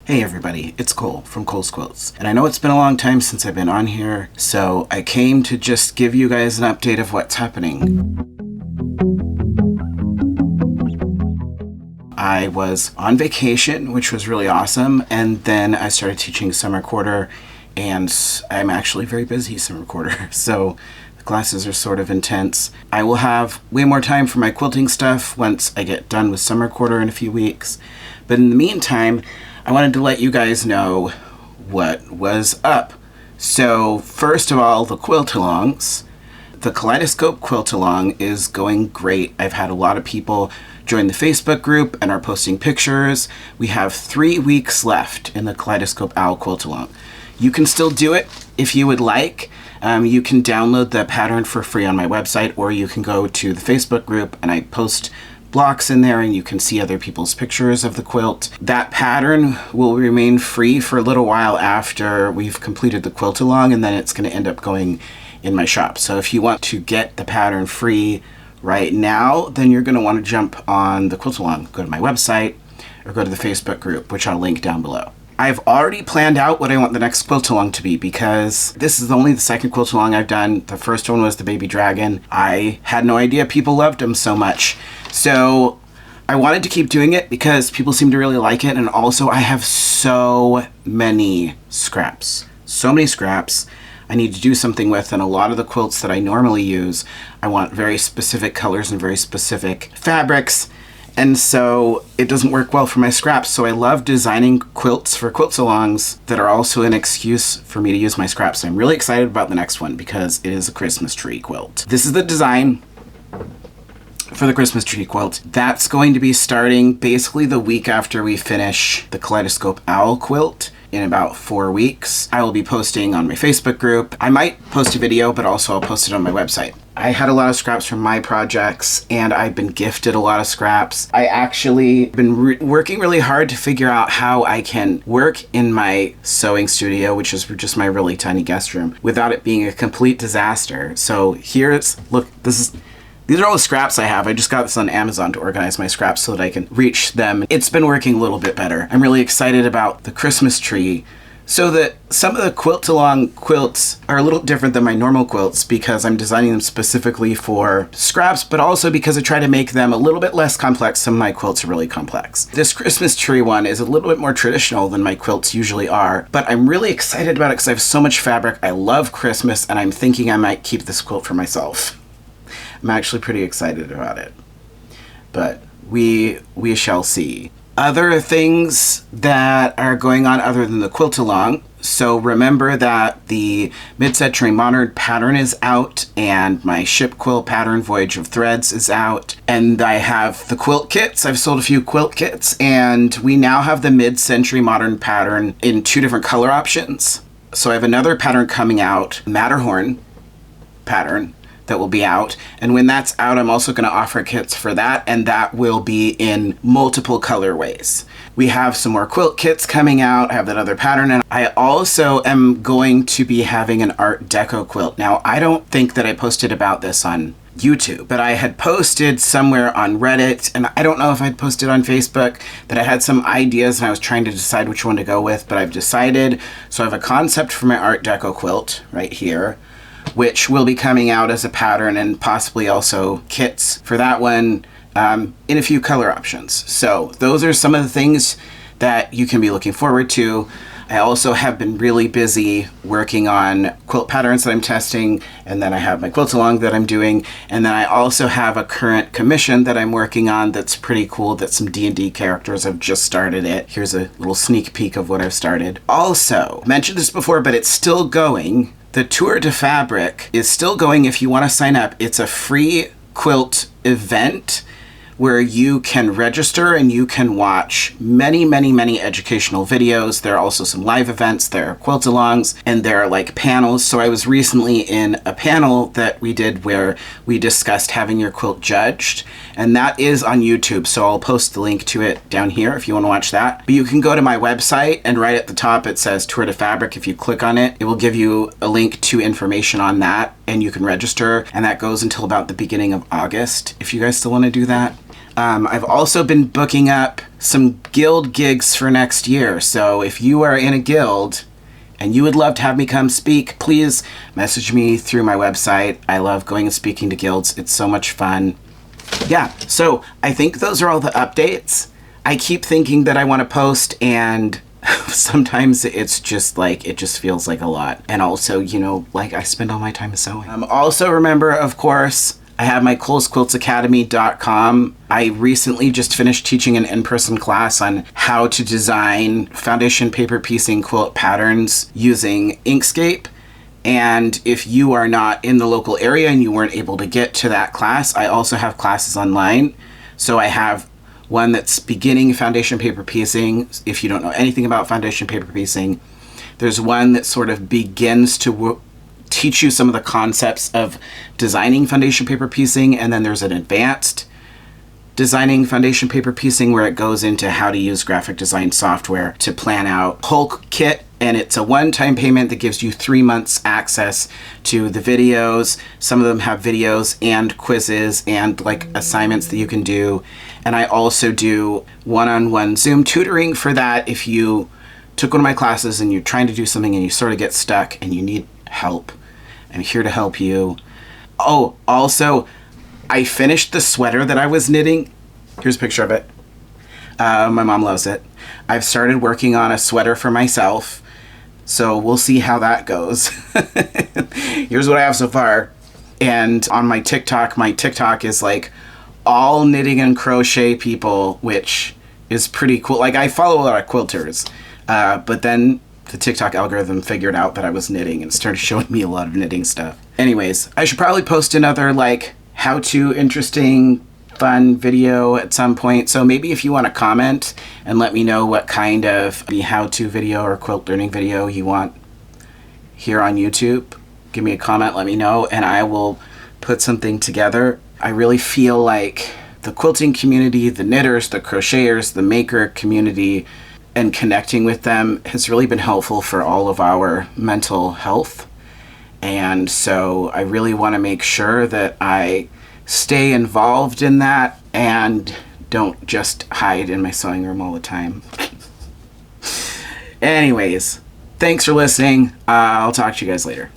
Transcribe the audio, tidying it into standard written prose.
Hey everybody, it's Cole from Cole's Quilts. And I know it's been a long time since I've been on here, so I came to just give you guys an update of what's happening. I was on vacation, which was really awesome, and then I started teaching summer quarter, and I'm actually very busy summer quarter, so the classes are sort of intense. I will have way more time for my quilting stuff once I get done with summer quarter in a few weeks, but in the meantime, I wanted to let you guys know what was up. So first of all, the quilt-alongs. The Kaleidoscope quilt-along is going great. I've had a lot of people join the Facebook group and are posting pictures. We have 3 weeks left in the Kaleidoscope Owl quilt-along. You can still do it if you would like. You can download the pattern for free on my website, or you can go to the Facebook group and I post blocks in there and you can see other people's pictures of the quilt. That pattern will remain free for a little while after we've completed the quilt along, and then it's going to end up going in my shop. So if you want to get the pattern free right now, then you're going to want to jump on the quilt along. Go to my website or go to the Facebook group, which I'll link down below. I've already planned out what I want the next quilt along to be, because this is only the second quilt along I've done. The first one was the baby dragon. I had no idea people loved him so much. So I wanted to keep doing it because people seem to really like it, and also I have so many scraps. So many scraps I need to do something with, and a lot of the quilts that I normally use, I want very specific colors and very specific fabrics, and so it doesn't work well for my scraps. So I love designing quilts for quilt-alongs that are also an excuse for me to use my scraps. I'm really excited about the next one because it is a Christmas tree quilt. This is the design for the Christmas tree quilt. That's going to be starting basically the week after we finish the Kaleidoscope Owl quilt in about 4 weeks. I will be posting on my Facebook group. I might post a video, but also I'll post it on my website. I had a lot of scraps from my projects, and I've been gifted a lot of scraps. I actually been working really hard to figure out how I can work in my sewing studio, which is just my really tiny guest room, without it being a complete disaster. So here's, look, these are all the scraps I have. I just got this on Amazon to organize my scraps so that I can reach them. It's been working a little bit better. I'm really excited about the Christmas tree, so that some of the quilt-along quilts are a little different than my normal quilts because I'm designing them specifically for scraps, but also because I try to make them a little bit less complex. Some of my quilts are really complex. This Christmas tree one is a little bit more traditional than my quilts usually are, but I'm really excited about it because I have so much fabric. I love Christmas, and I'm thinking I might keep this quilt for myself. I'm actually pretty excited about it, but we shall see. Other things that are going on other than the quilt-along. So remember that the Mid-Century Modern pattern is out, and my ship quilt pattern, Voyage of Threads, is out. And I have the quilt kits. I've sold a few quilt kits, and we now have the Mid-Century Modern pattern in 2 different color options. So I have another pattern coming out, Matterhorn pattern, that will be out, and when that's out, I'm also going to offer kits for that, and that will be in multiple colorways. We have some more quilt kits coming out. I have that other pattern, and I also am going to be having an Art Deco quilt. Now, I don't think that I posted about this on YouTube, but I had posted somewhere on Reddit, and I don't know if I'd posted on Facebook, that I had some ideas and I was trying to decide which one to go with, but I've decided. So I have a concept for my Art Deco quilt right here, which will be coming out as a pattern, and possibly also kits for that one in a few color options. So those are some of the things that you can be looking forward to. I also have been really busy working on quilt patterns that I'm testing, and then I have my quilt along that I'm doing, and then I also have a current commission that I'm working on that's pretty cool, that some D&D characters have just started it. Here's a little sneak peek of what I've started. Also, I mentioned this before, but it's still going. The Tour de Fabric is still going if you want to sign up. It's a free quilt event where you can register and you can watch many, many, many educational videos. There are also some live events, there are quilt-alongs, and there are like panels. So I was recently in a panel that we did where we discussed having your quilt judged, and that is on YouTube. So I'll post the link to it down here if you want to watch that. But you can go to my website, and right at the top it says Tour de Fabric. If you click on it, it will give you a link to information on that, and you can register, and that goes until about the beginning of August if you guys still want to do that. I've also been booking up some guild gigs for next year. So if you are in a guild and you would love to have me come speak, please message me through my website. I love going and speaking to guilds. It's so much fun. Yeah, so I think those are all the updates. I keep thinking that I want to post, and sometimes it's just like, it just feels like a lot. And also, you know, like I spend all my time sewing. Also remember, of course, I have my KohlsQuiltsAcademy.com. I recently just finished teaching an in-person class on how to design foundation paper piecing quilt patterns using Inkscape. And if you are not in the local area and you weren't able to get to that class, I also have classes online. So I have one that's beginning foundation paper piecing. If you don't know anything about foundation paper piecing, there's one that sort of begins to teach you some of the concepts of designing foundation paper piecing, and then there's an advanced designing foundation paper piecing where it goes into how to use graphic design software to plan out whole kit, and it's a one-time payment that gives you 3 months access to the videos. Some of them have videos and quizzes and like assignments that you can do, and I also do one-on-one Zoom tutoring for that. If you took one of my classes and you're trying to do something and you sort of get stuck and you need help, I'm here to help you. Oh, also, I finished the sweater that I was knitting. Here's a picture of it. My mom loves it. I've started working on a sweater for myself, so we'll see how that goes. Here's what I have so far. And on my TikTok is like all knitting and crochet people, which is pretty cool. Like, I follow a lot of quilters, but then the TikTok algorithm figured out that I was knitting and started showing me a lot of knitting stuff. Anyways, I should probably post another like how-to interesting fun video at some point. So maybe if you want to comment and let me know what kind of how-to video or quilt learning video you want here on YouTube, give me a comment, let me know, and I will put something together. I really feel like the quilting community, the knitters, the crocheters, the maker community, and connecting with them has really been helpful for all of our mental health. And so I really want to make sure that I stay involved in that and don't just hide in my sewing room all the time. Anyways, thanks for listening. I'll talk to you guys later.